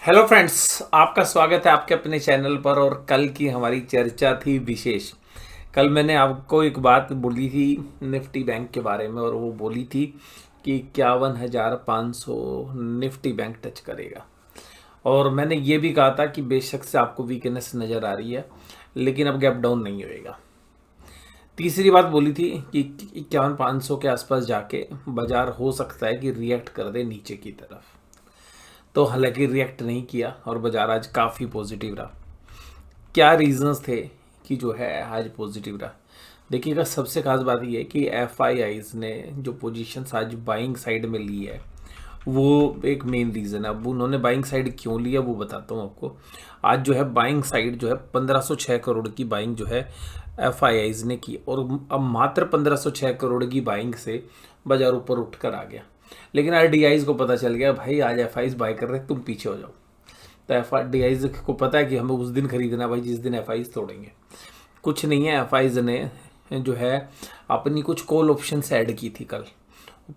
Hello friends, आपका स्वागत है आपके अपने चैनल पर। और कल की हमारी चर्चा थी विशेष। कल मैंने आपको एक बात बोली थी निफ्टी बैंक के बारे में, और वो बोली थी कि 51,500 निफ्टी बैंक टच करेगा। और मैंने ये भी कहा था कि बेशक से आपको वीकनेस नज़र आ रही है, लेकिन अब गैप डाउन नहीं होएगा। तीसरी बात बोली थी कि 51,500 के आसपास जाके बाजार हो सकता है कि रिएक्ट कर दे नीचे की तरफ। तो हालांकि रिएक्ट नहीं किया और बाजार आज काफ़ी पॉजिटिव रहा। क्या रीजंस थे कि जो है आज पॉजिटिव रहा? देखिएगा, सबसे खास बात यह है कि एफ ने जो पोजीशंस आज बाइंग साइड में ली है, वो एक मेन रीज़न है। अब उन्होंने बाइंग साइड क्यों लिया वो बताता हूँ आपको। आज जो है बाइंग साइड जो है 1506 करोड़ की बाइंग जो है एफ ने की, और अब मात्र 1506 करोड़ की बाइंग से बाजार ऊपर उठ कर आ गया। लेकिन आज डी को पता चल गया, भाई आज एफ बाय कर रहे हैं, तुम पीछे हो जाओ। तो एफ डी को पता है कि हमें उस दिन खरीदना भाई जिस दिन एफ तोड़ेंगे। कुछ नहीं है, एफ ने जो है अपनी कुछ कॉल ऑप्शंस ऐड की थी, कल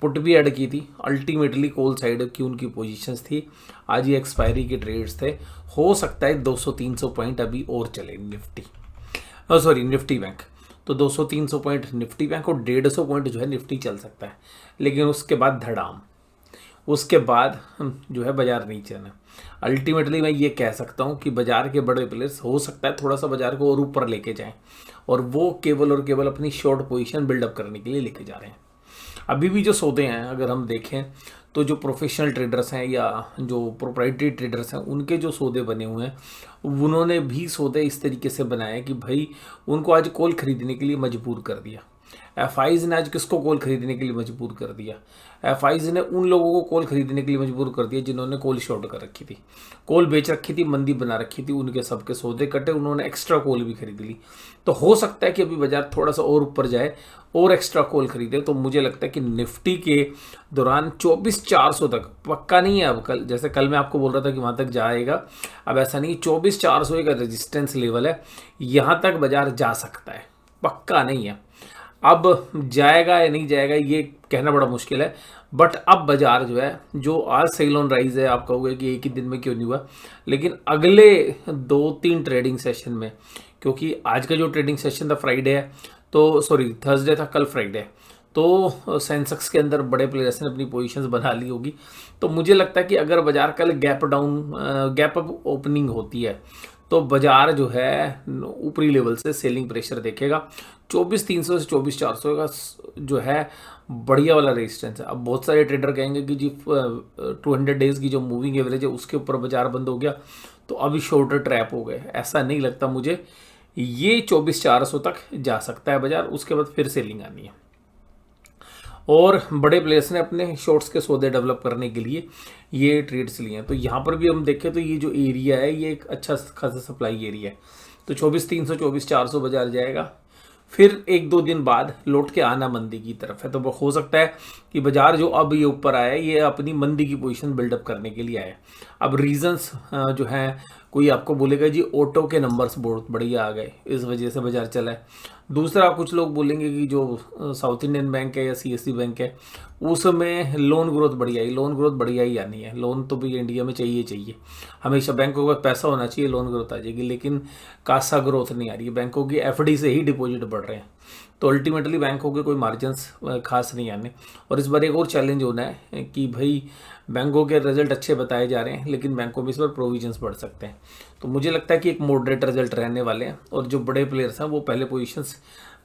पुट भी ऐड की थी। अल्टीमेटली कॉल साइड की उनकी पोजीशंस थी। आज ये एक्सपायरी के ट्रेड्स थे। हो सकता है 200-300 पॉइंट अभी और चले निफ्टी, सॉरी निफ्टी बैंक। तो 200-300 पॉइंट निफ्टी बैंक और 150 पॉइंट जो है निफ्टी चल सकता है। लेकिन उसके बाद धड़ाम, उसके बाद जो है बाजार नहीं चलना। अल्टीमेटली मैं ये कह सकता हूँ कि बाजार के बड़े प्लेयर्स हो सकता है थोड़ा सा बाजार को और ऊपर लेके जाएं, और वो केवल और केवल अपनी शॉर्ट पोजीशन बिल्डअप करने के लिए लेके जा रहे हैं। अभी भी जो सौदे हैं अगर हम देखें तो जो प्रोफेशनल ट्रेडर्स हैं या जो प्रोप्राइटरी ट्रेडर्स हैं, उनके जो सौदे बने हुए हैं, उन्होंने भी सौदे इस तरीके से बनाए कि भाई उनको आज कॉल खरीदने के लिए मजबूर कर दिया। एफ ने आज किसको कॉल खरीदने के लिए मजबूर कर दिया? एफ ने उन लोगों को कॉल खरीदने के लिए मजबूर कर दिया जिन्होंने कॉल शॉर्ट कर रखी थी, कॉल बेच रखी थी, मंदी बना रखी थी। उनके सबके सौदे कटे, उन्होंने एक्स्ट्रा कॉल भी खरीद ली। तो हो सकता है कि अभी बाजार थोड़ा सा और ऊपर जाए और एक्स्ट्रा कॉल खरीदे। तो मुझे लगता है कि निफ्टी के दौरान 24,400 तक, पक्का नहीं है अब, कल जैसे कल मैं आपको बोल रहा था कि वहाँ तक जाएगा, अब ऐसा नहीं। 24,400 का रेजिस्टेंस लेवल है, यहाँ तक बाजार जा सकता है, पक्का नहीं है। अब जाएगा या नहीं जाएगा ये कहना बड़ा मुश्किल है। बट अब बाजार जो है, जो आज सेल ऑन राइज है, आप कहोगे कि एक ही दिन में क्यों नहीं हुआ, लेकिन अगले 2-3 ट्रेडिंग सेशन में, क्योंकि आज का जो ट्रेडिंग सेशन था फ्राइडे है, तो सॉरी थर्सडे था, कल फ्राइडे है, तो सेंसेक्स के अंदर बड़े प्लेयर्स ने अपनी पोजीशंस बना ली होगी। तो मुझे लगता है कि अगर बाजार कल गैप अप ओपनिंग होती है, तो बाजार जो है ऊपरी लेवल से सेलिंग प्रेशर देखेगा। 24,300 से 24,400 का जो है बढ़िया वाला रेजिस्टेंस है। अब बहुत सारे ट्रेडर कहेंगे कि जी 200 डेज की जो मूविंग एवरेज है उसके ऊपर बाजार बंद हो गया तो अभी शॉर्टर ट्रैप हो गए। ऐसा नहीं लगता मुझे। ये 24,400 तक जा सकता है बाजार, उसके बाद फिर सेलिंग आनी है। और बड़े प्लेयर्स ने अपने शॉर्ट्स के सौदे डेवलप करने के लिए ये ट्रेड्स लिए हैं। तो यहाँ पर भी हम देखें तो ये जो एरिया है ये एक अच्छा खासा सप्लाई एरिया है। तो 24,300 24,400 बाजार जाएगा, फिर 1-2 दिन बाद लौट के आना मंदी की तरफ है। तो वो हो सकता है कि बाजार जो अब ये ऊपर आया है ये अपनी मंदी की पोजीशन बिल्डअप करने के लिए आया है। अब रीजंस जो हैं, कोई आपको बोलेगा जी ऑटो के नंबर्स बहुत बढ़िया आ गए, इस वजह से बाजार चला है। दूसरा कुछ लोग बोलेंगे कि जो साउथ इंडियन बैंक है या सीएससी बैंक है उसमें लोन ग्रोथ बढ़िया ही, लोन ग्रोथ बढ़िया ही आनी है। लोन तो भी इंडिया में चाहिए चाहिए, हमेशा बैंकों का पैसा होना चाहिए, लोन ग्रोथ आ जाएगी। लेकिन कासा ग्रोथ नहीं आ रही है, बैंकों की एफडी से ही डिपॉजिट बढ़ रहे हैं। तो अल्टीमेटली बैंकों के कोई मार्जिन्स खास नहीं आने। और इस बार एक और चैलेंज होना है कि भाई बैंकों के रिजल्ट अच्छे बताए जा रहे हैं, लेकिन बैंकों में इस बार प्रोविजंस बढ़ सकते हैं। तो मुझे लगता है कि एक मॉडरेट रिजल्ट रहने वाले हैं। और जो बड़े प्लेयर्स हैं वो पहले पोजीशंस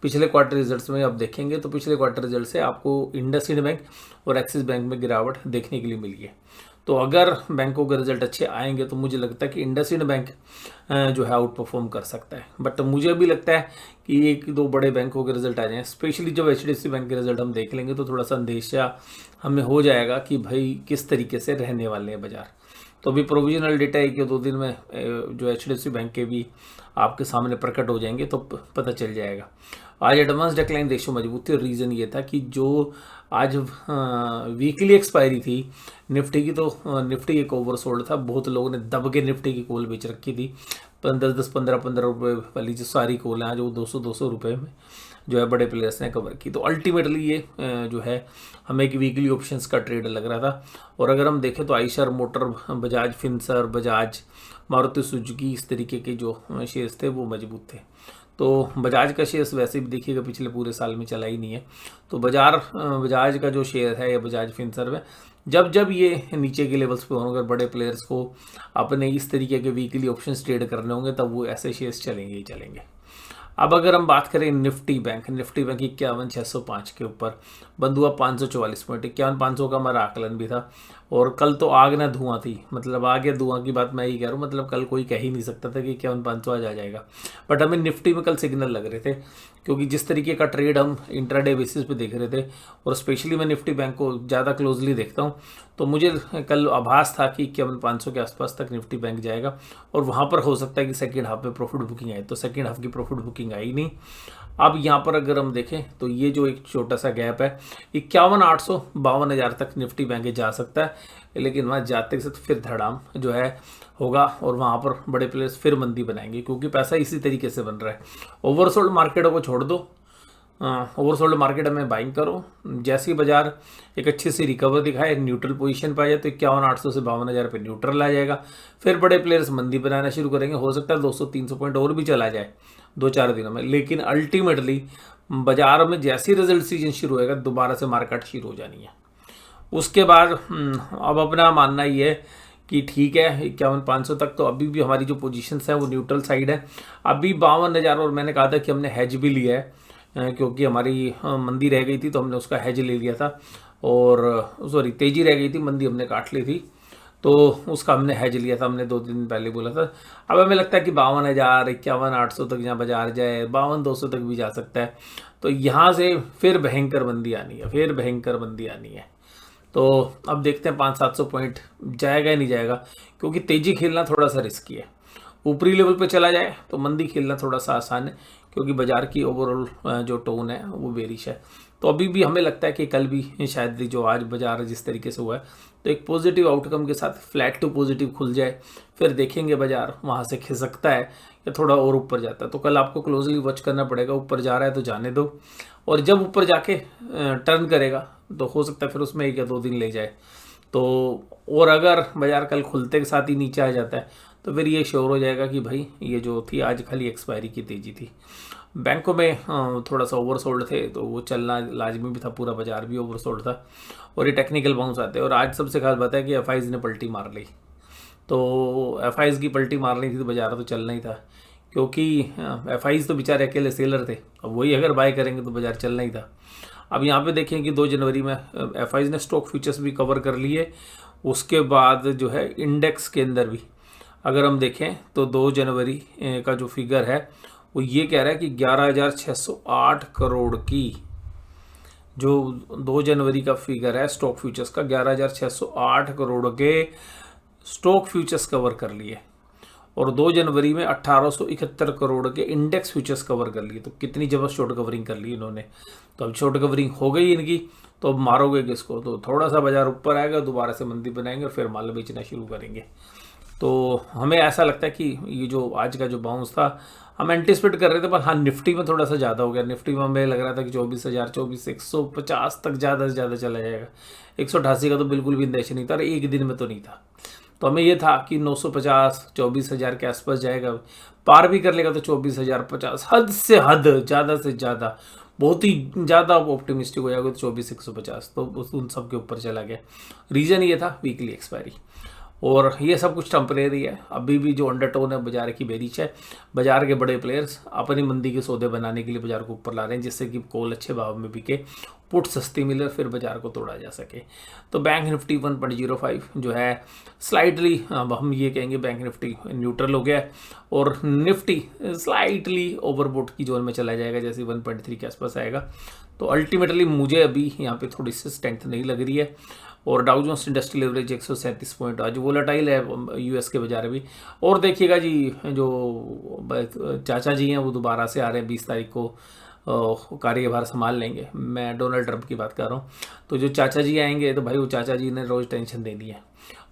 पिछले क्वार्टर रिजल्ट्स में आप देखेंगे तो पिछले क्वार्टर रिजल्ट से आपको इंडसइंड बैंक और एक्सिस बैंक में गिरावट देखने के लिए मिली है। तो अगर बैंकों के रिजल्ट अच्छे आएंगे तो मुझे लगता है कि इंडसइंड बैंक जो है आउट परफॉर्म कर सकता है। बट मुझे भी लगता है कि 1-2 बड़े बैंकों के रिजल्ट आ जाएं, स्पेशली जब एचडीएफसी बैंक के रिजल्ट हम देख लेंगे तो थोड़ा सा अंदेशा हमें हो जाएगा कि भाई किस तरीके से रहने वाले हैं बाजार। तो अभी प्रोविजनल डेटा 1 या 2 दिन में जो एचडीएफसी बैंक के भी आपके सामने प्रकट हो जाएंगे तो पता चल जाएगा। आज एडवांस डिक्लाइन रेशियो मजबूत थी, और रीज़न ये था कि जो आज वीकली एक्सपायरी थी निफ्टी की, तो निफ्टी एक ओवरसोल्ड था। बहुत लोगों ने दब के निफ्टी की कॉल बेच रखी थी, 10-10 15-15 रुपये वाली जो सारी कॉल हैं आज वो 200-200 रुपये में जो है बड़े प्लेयर्स ने कवर की। तो अल्टीमेटली ये जो है हमें एक वीकली ऑप्शंस का ट्रेड लग रहा था। और अगर हम देखें तो आइशर मोटर, बजाज फिनसर, बजाज, मारुति सुजुकी, इस तरीके के जो शेयर्स थे वो मजबूत थे। तो बजाज का शेयर्स वैसे भी देखिएगा पिछले पूरे साल में चला ही नहीं है। तो बजाज का जो शेयर है या बजाज फिनसर्व है, जब जब ये नीचे के लेवल्स पे होंगे, बड़े प्लेयर्स को अपने इस तरीके के वीकली ऑप्शंस ट्रेड करने होंगे, तब वो ऐसे शेयर्स चलेंगे ही चलेंगे। अब अगर हम बात करें निफ्टी बैंक 51,605 के ऊपर बंद हुआ 544 पॉइंट। 51,500 का हमारा आकलन भी था। और कल तो आग ना धुआं थी, मतलब आग या धुआं की बात मैं ही कह रहा हूँ, मतलब कल कोई कह ही नहीं सकता था कि 51,500 आज आ जाएगा। बट हमें निफ्टी में कल सिग्नल लग रहे थे, क्योंकि जिस तरीके का ट्रेड हम इंट्राडे बेसिस पे देख रहे थे, और स्पेशली मैं निफ्टी बैंक को ज़्यादा क्लोजली देखता हूँ, तो मुझे कल आभास था कि 51,500 के आसपास तक निफ्टी बैंक जाएगा और वहाँ पर हो सकता है कि सेकेंड हाफ में प्रॉफिट बुकिंग आए। तो सेकेंड हाफ की प्रॉफिट बुकिंग आई नहीं। अब यहाँ पर अगर हम देखें तो ये जो एक छोटा सा गैप है 51,800 52,000 तक निफ्टी बैंक जा सकता है, लेकिन वहाँ जाते के साथ फिर धड़ाम जो है होगा और वहाँ पर बड़े प्लेयर्स फिर मंदी बनाएंगे, क्योंकि पैसा इसी तरीके से बन रहा है। ओवरसोल्ड मार्केटों को छोड़ दो, ओवरसोल्ड मार्केट में बाइंग करो। जैसे ही बाजार एक अच्छी सी रिकवर दिखाए, न्यूट्रल पोजीशन पर आ जाए, तो 51,800 से 52,000 पे न्यूट्रल आ जाएगा। फिर बड़े प्लेयर्स मंदी बनाना शुरू करेंगे। हो सकता है 200-300 पॉइंट और भी चला जाए 2-4 दिनों में, लेकिन अल्टीमेटली बाजार में जैसी रिजल्ट सीजन शुरू होएगा, दोबारा से मार्केट शुरू हो जानी है। उसके बाद अब अपना मानना ये है कि ठीक है 51,500 तक तो अभी भी हमारी जो पोजीशंस है वो न्यूट्रल साइड है। अभी 52,000, और मैंने कहा था कि हमने हेज भी लिया है, क्योंकि हमारी मंदी रह गई थी तो हमने उसका हेज ले लिया था, और सॉरी तेजी रह गई थी, मंदी हमने काट ली थी, तो उसका हमने हेज लिया था। हमने 2 दिन पहले बोला था। अब हमें लगता है कि 52,000, 51,800 तक जहाँ बाजार जाए, 52,200 तक भी जा सकता है। तो यहाँ से फिर भयंकर मंदी आनी है, फिर भयंकर मंदी आनी है। तो अब देखते हैं 500-700 पॉइंट जाएगा या नहीं जाएगा, क्योंकि तेजी खेलना थोड़ा सा रिस्की है। ऊपरी लेवल पे चला जाए तो मंदी खेलना थोड़ा सा आसान है, क्योंकि बाजार की ओवरऑल जो टोन है वो बेरिश है। तो अभी भी हमें लगता है कि कल भी शायद जो आज बाजार जिस तरीके से हुआ है, तो एक पॉजिटिव आउटकम के साथ फ्लैट टू पॉजिटिव खुल जाए, फिर देखेंगे बाजार वहाँ से खिसकता है या थोड़ा और ऊपर जाता है। तो कल आपको क्लोजली वॉच करना पड़ेगा। ऊपर जा रहा है तो जाने दो, और जब ऊपर जाके टर्न करेगा तो हो सकता है फिर उसमें 1 या 2 दिन ले जाए। तो और अगर बाजार कल खुलते के साथ ही नीचे आ जाता है, तो फिर ये श्योर हो जाएगा कि भाई ये जो थी आज खाली एक्सपायरी की तेजी थी। बैंकों में थोड़ा सा ओवरसोल्ड थे, तो वो चलना लाजमी भी था, पूरा बाजार भी ओवरसोल्ड था, और ये टेक्निकल बाउंस आते हैं। और आज सबसे खास बात है कि एफआईज ने पलटी मार ली। तो एफआईज की पलटी मारनी थी तो बाजार तो चलना ही था, क्योंकि एफआईज तो बेचारे अकेले सेलर थे, अब वही अगर बाय करेंगे तो बाजार चलना ही था। अब यहाँ पे देखें कि 2 जनवरी में एफआईज ने स्टॉक फ्यूचर्स भी कवर कर लिए। उसके बाद जो है इंडेक्स के अंदर भी अगर हम देखें तो 2 जनवरी का जो फिगर है वो ये कह रहा है कि 11,608 करोड़ की जो 2 जनवरी का फिगर है स्टॉक फ्यूचर्स का, 11,608 करोड़ के स्टॉक फ्यूचर्स कवर कर लिए, और 2 जनवरी में 1,871 करोड़ के इंडेक्स फ्यूचर्स कवर कर लिए। तो कितनी जबरदस्त शॉर्ट कवरिंग कर ली इन्होंने। तो अब शॉर्ट कवरिंग हो गई इनकी, तो अब मारोगे किसको? तो थोड़ा सा बाजार ऊपर आएगा, दोबारा से मंदी बनाएंगे और फिर माल बेचना शुरू करेंगे। तो हमें ऐसा लगता है कि ये जो आज का जो बाउंस था हम एंटिसिपेट कर रहे थे, पर हाँ निफ्टी में थोड़ा सा ज़्यादा हो गया। निफ्टी में हमें लग रहा था कि 24,000, 150 तक ज़्यादा से ज़्यादा चला जाएगा। 188 का तो बिल्कुल भी इंदेश नहीं था, और एक दिन में तो नहीं था। तो हमें ये था कि 950, 24,000 के आसपास जाएगा, पार भी कर लेगा तो 24,050, हद से हद, ज़्यादा से ज़्यादा, बहुत ही ज़्यादा ऑप्टिमिस्टिक हो जाएगा तो 24,150, तो उन सब के ऊपर चला गया। रीज़न ये था वीकली एक्सपायरी, और ये सब कुछ टेम्परेरी है। अभी भी जो अंडरटोन है बाजार की बेरिश है। बाजार के बड़े प्लेयर्स अपनी मंदी के सौदे बनाने के लिए बाजार को ऊपर ला रहे हैं, जिससे कि कोल अच्छे भाव में बिके, पुट सस्ती मिले, फिर बाजार को तोड़ा जा सके। तो बैंक निफ्टी 1.05 जो है स्लाइटली, अब हम ये कहेंगे बैंक निफ्टी न्यूट्रल हो गया है, और निफ्टी स्लाइटली ओवरबोट की जोन में चला जाएगा, जैसे 1.3 के आसपास आएगा। तो अल्टीमेटली मुझे अभी यहाँ पे थोड़ी सी स्ट्रेंथ नहीं लग रही है। और Dow Jones industrial average 137 point, आज वोलेटाइल है यूएस के बाजार भी। और देखिएगा जी, जो चाचा जी हैं वो दोबारा से आ रहे हैं 20 तारीख को, कार्यभार संभाल लेंगे। मैं डोनाल्ड ट्रंप की बात कर रहा हूँ। तो जो चाचा जी आएंगे तो भाई वो चाचा जी ने रोज़ टेंशन देनी है,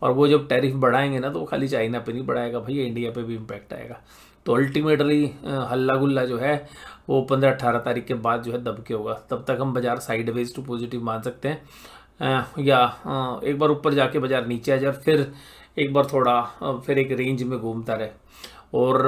और वो जब टैरिफ बढ़ाएंगे ना तो वो खाली चाइना पे नहीं बढ़ाएगा भैया, इंडिया पे भी इम्पैक्ट आएगा। तो अल्टीमेटली हल्ला गुल्ला जो है वो 15-18 तारीख के बाद जो है दब के होगा। तब तक हम बाजार साइडवेज टू पॉजिटिव मान सकते हैं, या एक बार ऊपर जाके बाजार नीचे आ जाए, फिर एक बार थोड़ा फिर एक रेंज में घूमता रहे। और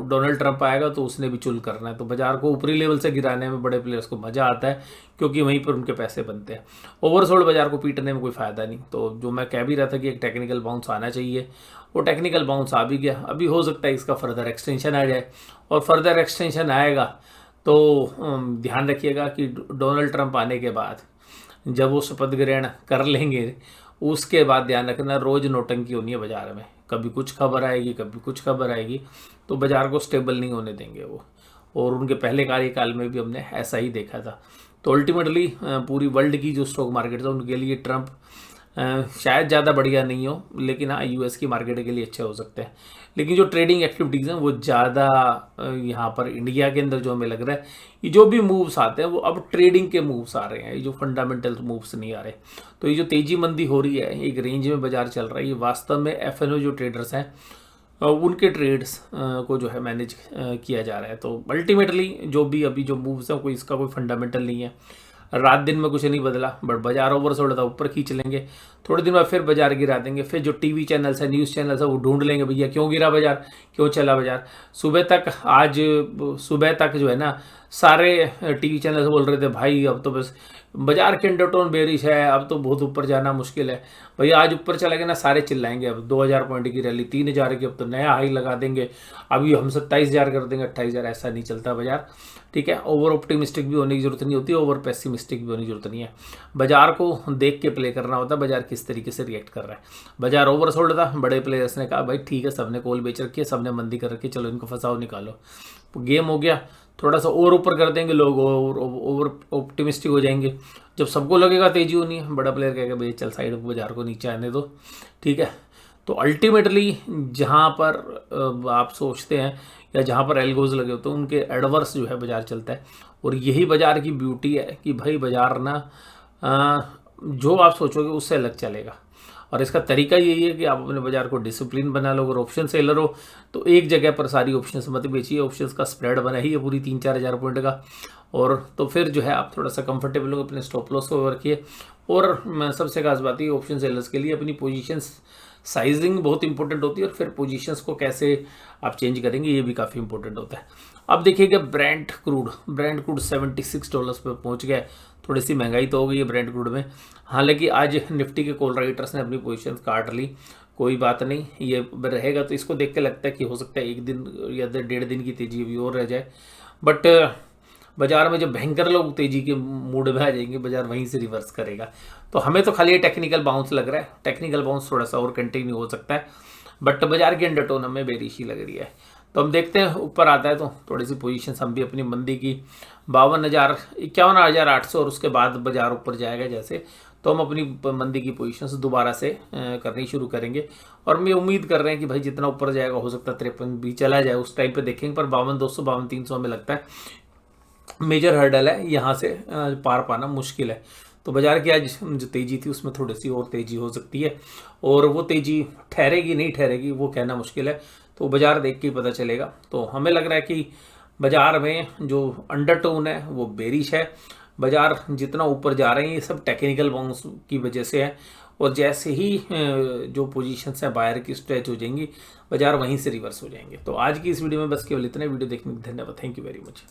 डोनाल्ड ट्रंप आएगा तो उसने भी चुल करना है, तो बाजार को ऊपरी लेवल से गिराने में बड़े प्लेयर्स को मज़ा आता है, क्योंकि वहीं पर उनके पैसे बनते हैं। ओवरसोल्ड बाजार को पीटने में कोई फ़ायदा नहीं। तो जो मैं कह भी रहा था कि एक टेक्निकल बाउंस आना चाहिए, वो टेक्निकल बाउंस आ भी गया। अभी हो सकता है इसका फर्दर एक्सटेंशन आ जाए, और फर्दर एक्सटेंशन आएगा तो ध्यान रखिएगा कि डोनाल्ड ट्रंप आने के बाद जब वो शपथ ग्रहण कर लेंगे, उसके बाद ध्यान रखना रोज़ नोटंकी होनी है बाजार में। कभी कुछ खबर आएगी, कभी कुछ खबर आएगी, तो बाजार को स्टेबल नहीं होने देंगे वो। और उनके पहले कार्यकाल में भी हमने ऐसा ही देखा था। तो अल्टीमेटली पूरी वर्ल्ड की जो स्टॉक मार्केट है उनके लिए ट्रंप शायद ज़्यादा बढ़िया नहीं हो, लेकिन हाँ यूएस की मार्केट के लिए अच्छे हो सकते हैं। लेकिन जो ट्रेडिंग एक्टिविटीज़ हैं वो ज़्यादा यहाँ पर इंडिया के अंदर जो हमें लग रहा है, ये जो भी मूव्स आते हैं वो अब ट्रेडिंग के मूव्स आ रहे हैं, ये जो फंडामेंटल मूव्स नहीं आ रहे। तो ये जो तेज़ी मंदी हो रही है, एक रेंज में बाजार चल रहा है, ये वास्तव में एफएनओ जो ट्रेडर्स हैं उनके ट्रेड्स को जो है मैनेज किया जा रहा है। तो अल्टीमेटली जो भी अभी जो मूव्स हैं कोई इसका कोई फंडामेंटल नहीं है। रात दिन में कुछ नहीं बदला, बट बाजार ओवरसोल्ड था, ऊपर खींच लेंगे, थोड़े दिन बाद फिर बाजार गिरा देंगे। फिर जो टीवी चैनल्स है, न्यूज़ चैनल्स है, वो ढूंढ लेंगे भैया क्यों गिरा बाजार, क्यों चला बाजार। आज सुबह तक जो है ना सारे टीवी चैनल्स बोल रहे थे भाई अब तो बस बाजार के अंडरटोन बेरिश है, अब तो बहुत ऊपर जाना मुश्किल है। भैया आज ऊपर चला गया ना, सारे चिल्लाएंगे अब 2000 पॉइंट की रैली, 3000 की, अब तो नया हाई लगा देंगे, अभी हम 27,000 कर देंगे, 28,000। ऐसा नहीं चलता बाजार, ठीक है। ओवर ऑप्टिमिस्टिक भी होने की जरूरत नहीं होती, ओवर पेसिमिस्टिक भी होने की जरूरत नहीं है। बाजार को देख के प्ले करना होता है, बाजार किस तरीके से रिएक्ट कर रहा है। बाजार ओवरसोल्ड था, बड़े प्लेयर्स ने कहा भाई ठीक है, सबने कॉल बेच रखी है, सबने मंदी कर रखी है, चलो इनको फंसाओ, निकालो, गेम हो गया। थोड़ा सा और ऊपर कर देंगे लोग, ओवर ऑप्टिमिस्टिक हो जाएंगे। जब सबको लगेगा तेजी होनी है, बड़ा प्लेयर कहेगा भाई चल साइड बाजार को नीचे आने दो, ठीक है। तो अल्टीमेटली जहाँ पर आप सोचते हैं या जहाँ पर एल्गोज लगे होते हैं उनके एडवर्स जो है बाजार चलता है। और यही बाजार की ब्यूटी है कि भाई बाजार ना जो आप सोचोगे उससे अलग चलेगा। और इसका तरीका यही है कि आप अपने बाजार को डिसिप्लिन बना लो। अगर ऑप्शन सेलर हो तो एक जगह पर सारी ऑप्शंस मत बेचिए, ऑप्शंस का स्प्रेड बना ही है पूरी 3-4 हज़ार पॉइंट का। और तो फिर जो है आप थोड़ा सा कंफर्टेबल हो, अपने स्टॉप लॉस को रखिए। और सबसे खास बात है ऑप्शन सेलर्स के लिए अपनी पोजीशंस साइजिंग बहुत इंपॉर्टेंट होती है, और फिर पोजीशंस को कैसे आप चेंज करेंगे ये भी काफ़ी इंपॉर्टेंट होता है। अब देखिएगा ब्रेंट क्रूड $76 पर पहुंच गया। थोड़ी सी महंगाई तो हो गई है ब्रेंट क्रूड में, हालांकि आज निफ्टी के कॉल राइटर्स ने अपनी पोजीशन काट ली, कोई बात नहीं, ये रहेगा। तो इसको देख के लगता है कि हो सकता है 1 दिन या 1.5 दिन की तेजी अभी और रह जाए। बट बाजार में जब भयंकर लोग तेजी के मूड में आ जाएंगे, बाजार वहीं से रिवर्स करेगा। तो हमें तो खाली ये टेक्निकल बाउंस लग रहा है, टेक्निकल बाउंस थोड़ा सा और कंटिन्यू हो सकता है, बट बाजार की अंडरटोन हमें बेरिश ही लग रही है। तो हम देखते हैं ऊपर आता है तो थोड़ी सी पोजीशन हम भी अपनी मंदी की 51,800 और उसके बाद बाजार ऊपर जाएगा जैसे, तो हम अपनी मंदी की पोजीशंस दोबारा से करनी शुरू करेंगे। और मैं उम्मीद कर रहे हैं कि भाई जितना ऊपर जाएगा हो सकता है 53 भी चला जाए, उस टाइम पे देखेंगे। पर 52,200 52,300 हमें लगता है मेजर हर्डल है, यहाँ से पार पाना मुश्किल है। तो बाजार की आज जो तेजी थी उसमें थोड़ी सी और तेजी हो सकती है, और वो तेजी ठहरेगी नहीं ठहरेगी वो कहना मुश्किल है। तो बाजार देख के ही पता चलेगा। तो हमें लग रहा है कि बाजार में जो अंडरटोन है वो बेरिश है। बाजार जितना ऊपर जा रहे हैं ये सब टेक्निकल बाउंस की वजह से है, और जैसे ही जो पोजीशंस है बायर की स्ट्रेच हो जाएंगी, बाजार वहीं से रिवर्स हो जाएंगे। तो आज की इस वीडियो में बस केवल इतना। वीडियो देखने के लिए धन्यवाद। Thank you very much.